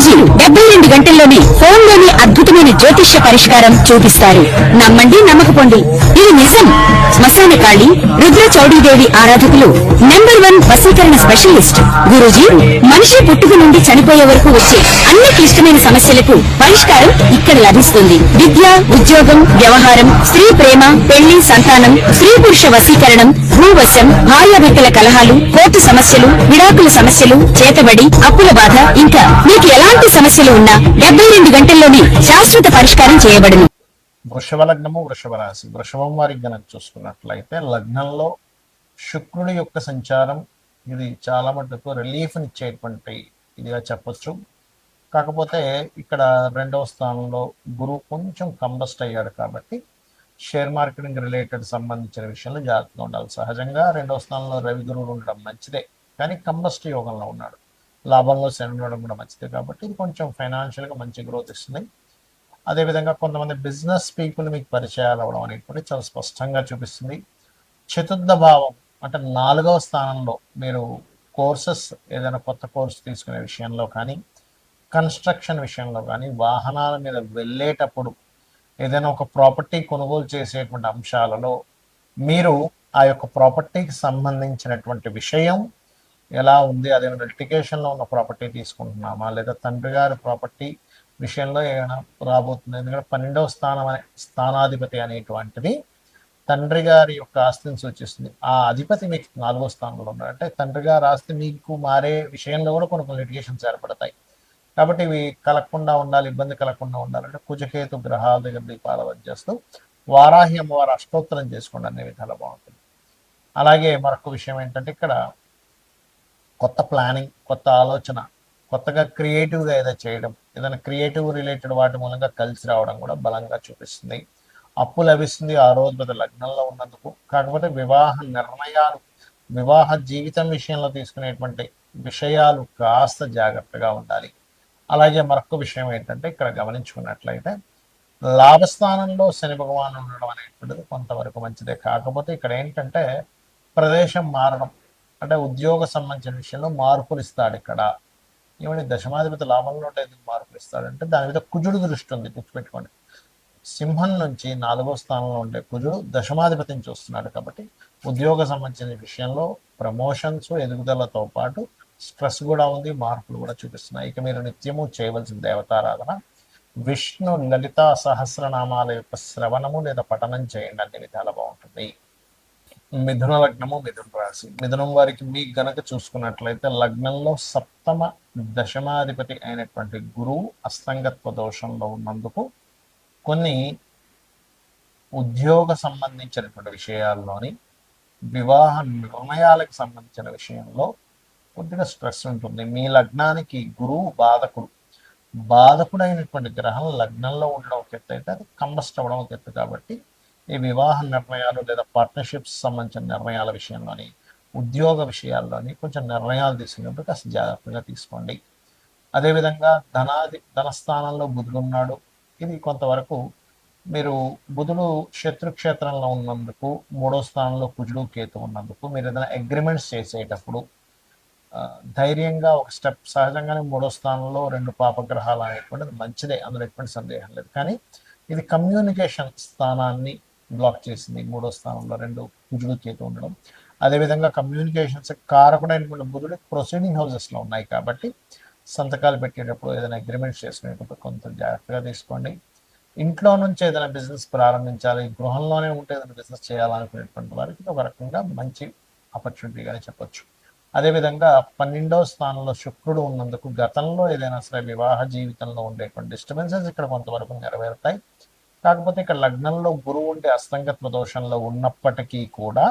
గురూజీ 72 గంటల్లోనే ఫోన్లోని అద్భుతమైన జ్యోతిష్య పరిష్కారం చూపిస్తారు. నమ్మండి నమ్మకపోండి, ఇది నిజం. శ్మశాన కాళి రుద్ర చౌడీదేవి ఆరాధకులు నంబర్ 1 వశీకరణ స్పెషలిస్ట్. గురూజీ మనిషి పుట్టుక నుండి చనిపోయే వరకు వచ్చే అన్ని క్లిష్టమైన సమస్యలకు పరిష్కారం ఇక్కడ లభిస్తుంది. విద్య, ఉద్యోగం, వ్యవహారం, స్త్రీ ప్రేమ, పెళ్లి, సంతానం, స్త్రీ పురుష వశీకరణం, భూవశం, భార్యాభర్తల కలహాలు, కోర్టు సమస్యలు, విడాకుల సమస్యలు, చేతబడి, అప్పుల బాధ, ఇంకా మీకు ఎలాంటి సమస్యలు ఉన్నా 72 గంటల్లోనే శాశ్వత పరిష్కారం చేయబడును. వృషభ లగ్నము, వృషభ రాశి. వృషభం వారికి గనక చూసుకున్నట్లయితే లగ్నంలో శుక్రుడి యొక్క సంచారం ఇది చాలా మటుకు రిలీఫ్నిచ్చేటువంటి ఇదిగా చెప్పొచ్చు. కాకపోతే ఇక్కడ 2వ స్థానంలో గురువు కొంచెం కంబస్ట్ అయ్యాడు కాబట్టి షేర్ మార్కెటింగ్ రిలేటెడ్ సంబంధించిన విషయంలో జాగ్రత్తగా ఉండాలి. సహజంగా 2వ స్థానంలో రవి గురువులు ఉండడం మంచిదే, కానీ కంబస్ట్ యోగంలో ఉన్నాడు. లాభంలో శని ఉండడం కూడా మంచిదే కాబట్టి ఇది కొంచెం ఫైనాన్షియల్గా మంచి గ్రోత్ ఇస్తుంది. అదేవిధంగా కొంతమంది బిజినెస్ పీపుల్ మీకు పరిచయాలు అవ్వడం అనేటువంటి చాలా స్పష్టంగా చూపిస్తుంది. చతుర్థ భావం అంటే 4వ స్థానంలో మీరు కోర్సెస్ ఏదైనా కొత్త కోర్సు తీసుకునే విషయంలో కానీ, కన్స్ట్రక్షన్ విషయంలో కానీ, వాహనాల మీద వెళ్ళేటప్పుడు ఏదైనా ఒక ప్రాపర్టీ కొనుగోలు చేసేటువంటి అంశాలలో మీరు ఆ యొక్క ప్రాపర్టీకి సంబంధించినటువంటి విషయం ఎలా ఉంది, అదేమైనా లిటిగేషన్లో ఉన్న ప్రాపర్టీ తీసుకుంటున్నామా, లేదా తండ్రి గారి ప్రాపర్టీ విషయంలో ఏమైనా రాబోతుంది. ఎందుకంటే 12వ స్థానం అనే స్థానాధిపతి అనేటువంటిది తండ్రి గారి యొక్క ఆస్తిని సూచిస్తుంది. ఆ అధిపతి మీకు 4వ స్థానంలో ఉన్నాడు అంటే తండ్రి గారి ఆస్తి మీకు మారే విషయంలో కూడా కొన్ని లిటిగేషన్స్ ఏర్పడతాయి. కాబట్టి ఇవి కలగకుండా ఉండాలి, ఇబ్బంది కలగకుండా ఉండాలంటే కుజకేతు గ్రహాల దగ్గర దీపాలు చేస్తూ వారాహి అమ్మవారు అష్టోత్తరం చేసుకోండి, అన్ని విధాలు బాగుంటుంది. అలాగే మరొక విషయం ఏంటంటే ఇక్కడ కొత్త ప్లానింగ్, కొత్త ఆలోచన, కొత్తగా క్రియేటివ్గా ఏదో చేయడం, ఏదైనా క్రియేటివ్ రిలేటెడ్ వాటి మూలంగా కలిసి రావడం కూడా బలంగా చూపిస్తుంది. అప్పు లభిస్తుంది ఆ రోజు లగ్నంలో ఉన్నందుకు. కాకపోతే వివాహ నిర్ణయాలు, వివాహ జీవితం విషయంలో తీసుకునేటువంటి విషయాలు కాస్త జాగ్రత్తగా ఉండాలి. అలాగే మరొక విషయం ఏంటంటే ఇక్కడ గమనించుకున్నట్లయితే లాభస్థానంలో శని భగవానుడు ఉండడం అనేటువంటిది కొంతవరకు మంచిదే. కాకపోతే ఇక్కడ ఏంటంటే ప్రదేశం మారడం అంటే ఉద్యోగ సంబంధించిన విషయంలో మార్పులు ఇస్తాడు. ఇక్కడ ఏమంటే దశమాధిపతి లాభంలో ఉంటే ఎందుకు మార్పులు ఇస్తాడంటే దాని మీద కుజుడు దృష్టి ఉంది, గుర్తుపెట్టుకోండి. సింహం నుంచి 4వ స్థానంలో ఉండే కుజుడు దశమాధిపతిని చూస్తున్నాడు కాబట్టి ఉద్యోగ సంబంధించిన విషయంలో ప్రమోషన్స్, ఎదుగుదలతో పాటు స్ట్రెస్ కూడా ఉంది, మార్పులు కూడా చూపిస్తున్నాయి. ఇక మీరు నిత్యము చేయవలసిన దేవతారాధన విష్ణు లలితా సహస్రనామాల యొక్క శ్రవణము లేదా పఠనం చేయండి, అన్ని విధాలు బాగుంటుంది. మిథున లగ్నము, మిథున రాశి. మిథునం వారికి మీకు గనక చూసుకున్నట్లయితే లగ్నంలో 7వ దశమాధిపతి అయినటువంటి గురువు అస్తంగత్వ దోషంలో ఉన్నందుకు కొన్ని ఉద్యోగ సంబంధించినటువంటి విషయాల్లోని, వివాహ నిర్ణయాలకు సంబంధించిన విషయంలో కొద్దిగా స్ట్రెస్ ఉంటుంది. మీ లగ్నానికి గురువు బాధకుడు, బాధకుడైనటువంటి గ్రహం లగ్నంలో ఉండడం ఒక ఎత్తు అయితే అది కంబస్ట్ అవ్వడం ఒక ఎత్తు. కాబట్టి ఈ వివాహ నిర్ణయాలు లేదా పార్ట్నర్షిప్స్ సంబంధించిన నిర్ణయాల విషయంలోని, ఉద్యోగ విషయాల్లోని కొంచెం నిర్ణయాలు తీసుకున్నప్పుడు కాస్త జాగ్రత్తగా తీసుకోండి. అదేవిధంగా ధనస్థానంలో బుధుడు ఉన్నాడు. ఇది కొంతవరకు మీరు బుధుడు శత్రుక్షేత్రంలో ఉన్నందుకు, 3వ స్థానంలో కుజుడు కేతు ఉన్నందుకు మీరు ఏదైనా అగ్రిమెంట్స్ చేసేటప్పుడు ధైర్యంగా ఒక స్టెప్, సహజంగానే 3వ స్థానంలో 2 పాపగ్రహాలు అనేటువంటిది మంచిదే, అందులో ఎటువంటి సందేహం లేదు. కానీ ఇది కమ్యూనికేషన్ స్థానాన్ని బ్లాక్ చేసింది. 3వ స్థానంలో 2 కుజుడు కేతు ఉండడం, అదేవిధంగా కమ్యూనికేషన్స్ కారకుడైనటువంటి బుధుడు ప్రొసీడింగ్ హౌసెస్లో ఉన్నాయి కాబట్టి సంతకాలు పెట్టేటప్పుడు ఏదైనా అగ్రిమెంట్స్ చేసుకునేటప్పుడు కొంత జాగ్రత్తగా తీసుకోండి. ఇంట్లో నుంచి ఏదైనా బిజినెస్ ప్రారంభించాలి, గృహంలోనే ఉంటే ఏదైనా బిజినెస్ చేయాలనుకునేటువంటి వారికి ఒక రకంగా మంచి ఆపర్చునిటీగానే చెప్పొచ్చు. అదేవిధంగా 12వ స్థానంలో శుక్రుడు ఉన్నందుకు గతంలో ఏదైనా సరే వివాహ జీవితంలో ఉండేటువంటి డిస్టర్బెన్సెస్ ఇక్కడ కొంతవరకు నెరవేరుతాయి. కాకపోతే ఇక్కడ లగ్నంలో గురువు ఉంటే అస్తంగత్వ దోషంలో ఉన్నప్పటికీ కూడా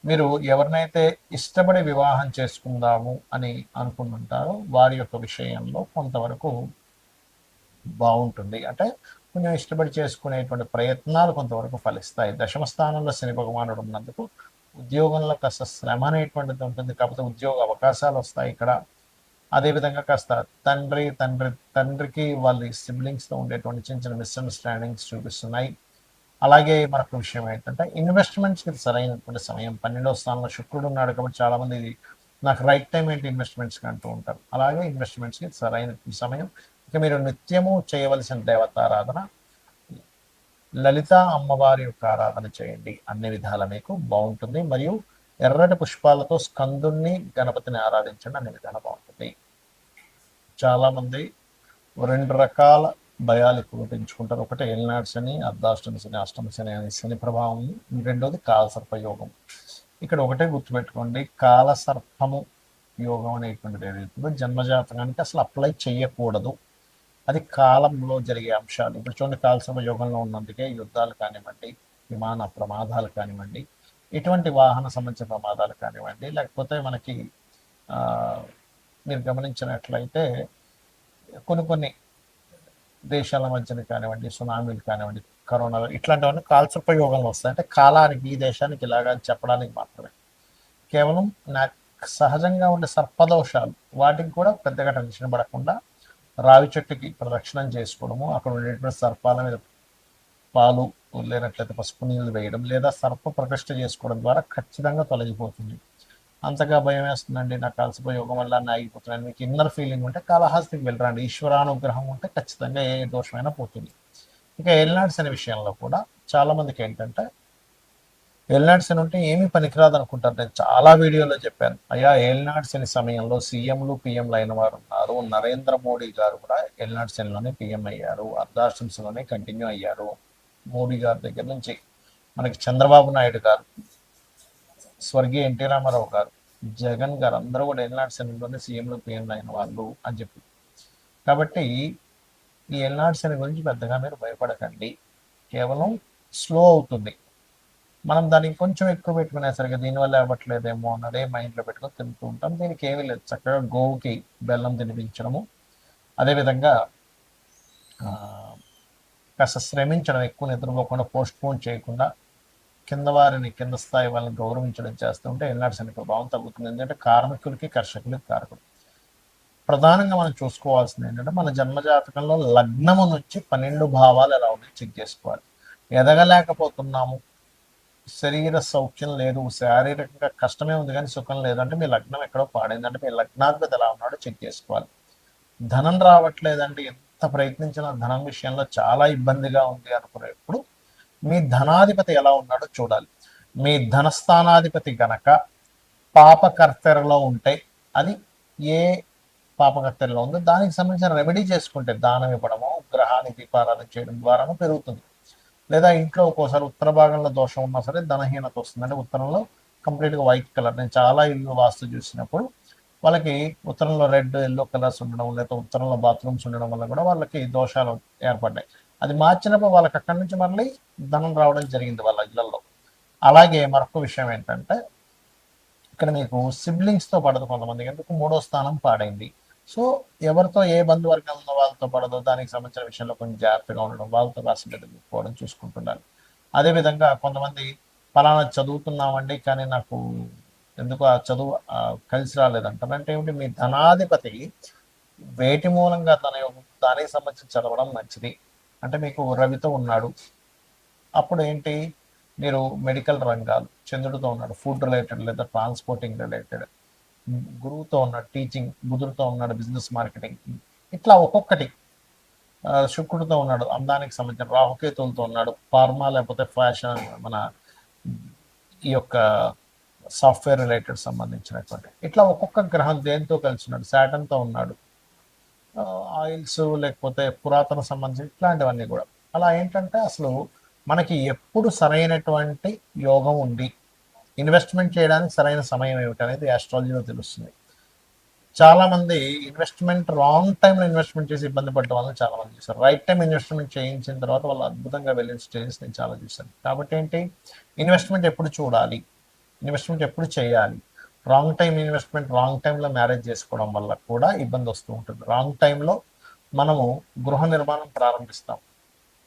మీరు ఎవరినైతే ఇష్టపడి వివాహం చేసుకుందాము అని అనుకుంటుంటారో వారి యొక్క విషయంలో కొంతవరకు బాగుంటుంది. అంటే కొంచెం ఇష్టపడి చేసుకునేటువంటి ప్రయత్నాలు కొంతవరకు ఫలిస్తాయి. 10వ స్థానంలో శని భగవానుడు ఉన్నందుకు ఉద్యోగంలో కాస్త శ్రమ అనేటువంటిది ఉంటుంది, కాకపోతే ఉద్యోగ అవకాశాలు వస్తాయి ఇక్కడ. అదేవిధంగా కాస్త తండ్రికి వాళ్ళ సిబ్లింగ్స్తో ఉండేటువంటి చిన్న చిన్న మిస్అండర్స్టాండింగ్స్ చూపిస్తున్నాయి. అలాగే మరొక విషయం ఏంటంటే ఇన్వెస్ట్మెంట్స్కి సరైనటువంటి సమయం. 12వ స్థానంలో శుక్రుడు ఉన్నాడు కాబట్టి చాలామంది నాకు రైట్ టైం ఏంటి ఇన్వెస్ట్మెంట్స్కి అంటూ ఉంటారు. అలాగే ఇన్వెస్ట్మెంట్స్కి సరైన సమయం. ఇక మీరు నిత్యము చేయవలసిన దేవతారాధన లలిత అమ్మవారి యొక్క ఆరాధన చేయండి. అన్ని విధాల మీకు బాగుంటుంది. మరియు ఎర్రటి పుష్పాలతో స్కందుణ్ణి గణపతిని ఆరాధించండి, అన్ని విధాలు బాగుంటుంది. చాలామంది రెండు రకాల భయాలు ఎక్కువ పెంచుకుంటారు. ఒకటి ఏలినాడు శని, అర్ధాష్టమి శని, అష్టమి శని అనే శని ప్రభావం. రెండోది కాలసర్ప యోగం. ఇక్కడ ఒకటే గుర్తుపెట్టుకోండి, కాలసర్పము యోగం అనేటువంటిది ఏదైతుందో జన్మజాతకానికి అసలు అప్లై చేయకూడదు. అది కాలంలో జరిగే అంశాలు. ఇప్పుడు చూడండి, కాలసర్ప యోగంలో ఉన్నందుకే యుద్ధాలు కానివ్వండి, విమాన ప్రమాదాలు కానివ్వండి, ఇటువంటి వాహన సంబంధించిన ప్రమాదాలు కానివ్వండి, లేకపోతే మనకి మీరు గమనించినట్లయితే కొన్ని దేశాల మధ్యన కానివ్వండి, సునామీలు కానివ్వండి, కరోనా ఇట్లాంటివన్నీ కాలసర్ప యోగంలో వస్తాయి. అంటే కాలానికి ఈ దేశానికి ఇలాగా చెప్పడానికి మాత్రమే. కేవలం నాకు సహజంగా ఉండే సర్పదోషాలు వాటికి కూడా పెద్దగా టెన్షన్ పడకుండా రావి చెట్టుకి ప్రదక్షిణం చేసుకోవడము, అక్కడ ఉండేటువంటి సర్పాల మీద పాలు లేనట్లయితే పసుపు నీళ్ళు వేయడం, లేదా సర్ప ప్రతిష్ఠ చేసుకోవడం ద్వారా ఖచ్చితంగా తొలగిపోతుంది. అంతగా భయం వేస్తుందండి, నాకు కాలసర్ప యోగం వల్ల అన్నీ ఆగిపోతున్నాను, మీకు ఇన్నర్ ఫీలింగ్ ఉంటే కాళహస్తికి వెళ్ళరండి. ఈశ్వరానుగ్రహం ఉంటే ఖచ్చితంగా ఏ దోషమైనా పోతుంది. ఇక ఏలినాడ్స్ అనే విషయంలో కూడా చాలామందికి ఏంటంటే, ఏలినాడ్స్ అని ఉంటే ఏమీ పనికిరాదు అనుకుంటారు. నేను చాలా వీడియోలో చెప్పాను, అయ్యా ఏలినాడ్స్ అనే సమయంలో సీఎంలు పిఎంలు అయిన వారు ఉన్నారు. నరేంద్ర మోడీ గారు కూడా ఏలినాడ్స్ లోనే పిఎం అయ్యారు, అర్ధాశ్రమ్స్లోనే కంటిన్యూ అయ్యారు. మోడీ గారి దగ్గర నుంచి మనకి చంద్రబాబు నాయుడు గారు, స్వర్గీయ ఎన్టీ రామారావు గారు, జగన్ గారు అందరూ కూడా ఏలినాడు శనిలోనే సీఎంలు పిఎంలు అయిన వాళ్ళు అని చెప్పి. కాబట్టి ఈ ఏలినాడు శని గురించి పెద్దగా మీరు భయపడకండి. కేవలం స్లో అవుతుంది. మనం దానికి కొంచెం ఎక్కువ పెట్టుకునేసరికి దీనివల్ల అవ్వట్లేదేమో అన్నదే మైండ్లో పెట్టుకొని తింటూ ఉంటాం. దీనికి ఏమీ లేదు, చక్కగా గోవుకి బెల్లం తినిపించడము, అదేవిధంగా కాస్త శ్రమించడం, ఎక్కువ నిద్రపోకుండా పోస్ట్ పోన్ చేయకుండా కింద వారిని, కింద స్థాయి వాళ్ళని గౌరవించడం చేస్తుంటే ఏలినాడు శని ప్రభావం తగ్గుతుంది. ఎందుకంటే కార్మికులకి కర్షకులకి కారకుడు. ప్రధానంగా మనం చూసుకోవాల్సింది ఏంటంటే, మన జన్మజాతకంలో లగ్నము నుంచి 12 భావాలు ఎలా ఉన్నాయి చెక్ చేసుకోవాలి. ఎదగలేకపోతున్నాము, శరీర సౌఖ్యం లేదు, శారీరకంగా కష్టమే ఉంది కానీ సుఖం లేదంటే మీ లగ్నం ఎక్కడో పాడైందంటే మీ లగ్నాధిపతి ఎలా ఉన్నాడో చెక్ చేసుకోవాలి. ధనం రావట్లేదంటే, ఎంత ప్రయత్నించినా ధనం విషయంలో చాలా ఇబ్బందిగా ఉంది అనుకునేప్పుడు మీ ధనాధిపతి ఎలా ఉన్నాడో చూడాలి. మీ ధనస్థానాధిపతి గనక పాపకర్తెరలో ఉంటే, అది ఏ పాపకర్తెరలో ఉందో దానికి సంబంధించిన రెమెడీ చేసుకుంటే, దానం ఇవ్వడము, గ్రహానికి దీపారాధన చేయడం ద్వారాను పెరుగుతుంది. లేదా ఇంట్లో ఒక్కోసారి ఉత్తర భాగంలో దోషం ఉన్నా సరే ధనహీనత వస్తుంది. అంటే ఉత్తరంలో కంప్లీట్గా వైట్ కలర్, నేను చాలా ఇల్లు వాస్తు చూసినప్పుడు వాళ్ళకి ఉత్తరంలో రెడ్, ఎల్లో కలర్స్ ఉండడం, లేదా ఉత్తరంలో బాత్రూమ్స్ ఉండడం వల్ల కూడా వాళ్ళకి దోషాలు ఏర్పడ్డాయి. అది మార్చినప్పుడు వాళ్ళకి అక్కడి నుంచి మళ్ళీ ధనం రావడం జరిగింది వాళ్ళ ఇళ్లలో. అలాగే మరొక విషయం ఏంటంటే, ఇక్కడ మీకు సిబ్లింగ్స్తో పడదు కొంతమందికి, ఎందుకు 3వ స్థానం పాడైంది. సో ఎవరితో ఏ బంధువర్గం ఉందో వాళ్ళతో పడదో దానికి సంబంధించిన విషయంలో కొంచెం జాగ్రత్తగా ఉండడం, వాళ్ళతో రాసి పెట్టుకోవడం చూసుకుంటున్నారు. అదేవిధంగా కొంతమంది ఫలానా చదువుతున్నామండి కానీ నాకు ఎందుకు ఆ చదువు కలిసి రాలేదంటారు. అంటే ఏమిటి, మీ ధనాధిపతి వేటి మూలంగా దానికి సంబంధించి చదవడం మంచిది. అంటే మీకు రవితో ఉన్నాడు, అప్పుడు ఏంటి, మీరు మెడికల్ రంగాలు, చంద్రుడితో ఉన్నాడు ఫుడ్ రిలేటెడ్ లేదా ట్రాన్స్పోర్టింగ్ రిలేటెడ్, గురువుతో ఉన్నాడు టీచింగ్, బుధుడితో ఉన్నాడు బిజినెస్ మార్కెటింగ్, ఇట్లా ఒక్కొక్కటి. శుక్రుడితో ఉన్నాడు అందానికి సంబంధించిన, రాహుకేతులతో ఉన్నాడు ఫార్మా లేకపోతే ఫ్యాషన్, మన ఈ యొక్క సాఫ్ట్వేర్ రిలేటెడ్ సంబంధించినటువంటి, ఇట్లా ఒక్కొక్క గ్రహం దేంతో కలిసి ఉన్నాడు, శాటన్తో ఉన్నాడు, ఆయిల్స్ లేకపోతే పురాతన సంబంధించి ఇట్లాంటివన్నీ కూడా. అలా ఏంటంటే అసలు మనకి ఎప్పుడు సరైనటువంటి యోగం ఉంది, ఇన్వెస్ట్మెంట్ చేయడానికి సరైన సమయం ఏమిటి అనేది ఆస్ట్రాలజీలో తెలుస్తుంది. చాలామంది ఇన్వెస్ట్మెంట్ రాంగ్ టైంలో ఇన్వెస్ట్మెంట్ చేసి ఇబ్బంది పడ్డ వాళ్ళు చాలామంది చూశారు. రైట్ టైం ఇన్వెస్ట్మెంట్ చేయించిన తర్వాత వాళ్ళు అద్భుతంగా వెళ్ళిన స్టేజెస్ నేను చాలా చూశాను. కాబట్టి ఏంటి, ఇన్వెస్ట్మెంట్ ఎప్పుడు చూడాలి, ఇన్వెస్ట్మెంట్ ఎప్పుడు చేయాలి. రాంగ్ టైం ఇన్వెస్ట్మెంట్, రాంగ్ టైంలో మ్యారేజ్ చేసుకోవడం వల్ల కూడా ఇబ్బంది వస్తూ ఉంటుంది. రాంగ్ టైంలో మనము గృహ నిర్మాణం ప్రారంభిస్తాం,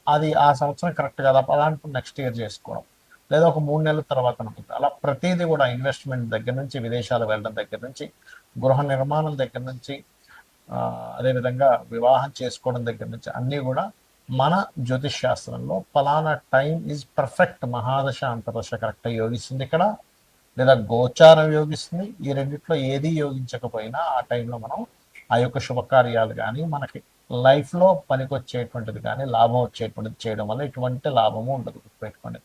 అది ఆ సంవత్సరం కరెక్ట్ కదా, అలాంటి నెక్స్ట్ ఇయర్ చేసుకోవడం, లేదా ఒక 3 నెలల తర్వాత ఉంటుంది. అలా ప్రతిదీ కూడా ఇన్వెస్ట్మెంట్ దగ్గర నుంచి, విదేశాలు వెళ్ళడం దగ్గర నుంచి, గృహ నిర్మాణం దగ్గర నుంచి, అదేవిధంగా వివాహం చేసుకోవడం దగ్గర నుంచి అన్నీ కూడా మన జ్యోతిష్ శాస్త్రంలో ఫలానా టైం ఈజ్ పర్ఫెక్ట్, మహాదశ అంతర్దశ కరెక్ట్గా యోగిస్తుంది. ఇక్కడ లేదా గోచారం యోగిస్తుంది. ఈ రెండిట్లో ఏది యోగించకపోయినా ఆ టైంలో మనం ఆ యొక్క శుభకార్యాలు కానీ మనకి లైఫ్లో పనికొచ్చేటువంటిది కానీ లాభం వచ్చేటువంటిది చేయడం వల్ల ఎటువంటి లాభము ఉండదు, గుర్తుపెట్టుకోండి.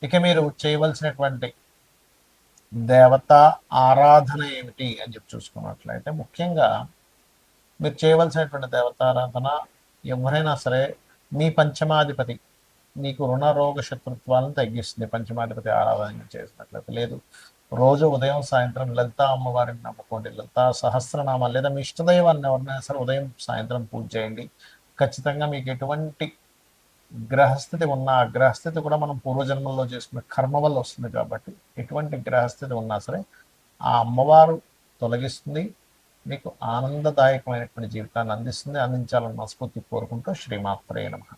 ఇక మీరు చేయవలసినటువంటి దేవతా ఆరాధన ఏమిటి అని చెప్పి చూసుకున్నట్లయితే, ముఖ్యంగా మీరు చేయవలసినటువంటి దేవతారాధన, ఎవరైనా సరే మీ పంచమాధిపతి మీకు రుణ రోగ శత్రుత్వాలను తగ్గిస్తుంది పంచమాధిపతి ఆరాధన చేసినట్లయితే. లేదు, రోజు ఉదయం సాయంత్రం లలితా అమ్మవారిని నమ్ముకోండి, లలితా సహస్రనామాలు లేదా మీ ఇష్టదైవాన్ని ఎవరినైనా సరే ఉదయం సాయంత్రం పూజ చేయండి. ఖచ్చితంగా మీకు ఎటువంటి గ్రహస్థితి ఉన్న ఆ గ్రహస్థితి కూడా మనం పూర్వజన్మల్లో చేసుకున్న కర్మ వల్ల వస్తుంది కాబట్టి ఎటువంటి గ్రహస్థితి ఉన్నా సరే ఆ అమ్మవారు తొలగిస్తుంది, మీకు ఆనందదాయకమైనటువంటి జీవితాన్ని అందిస్తుంది. అందించాలని మనస్ఫూర్తి కోరుకుంటూ శ్రీమాత్రే నమః.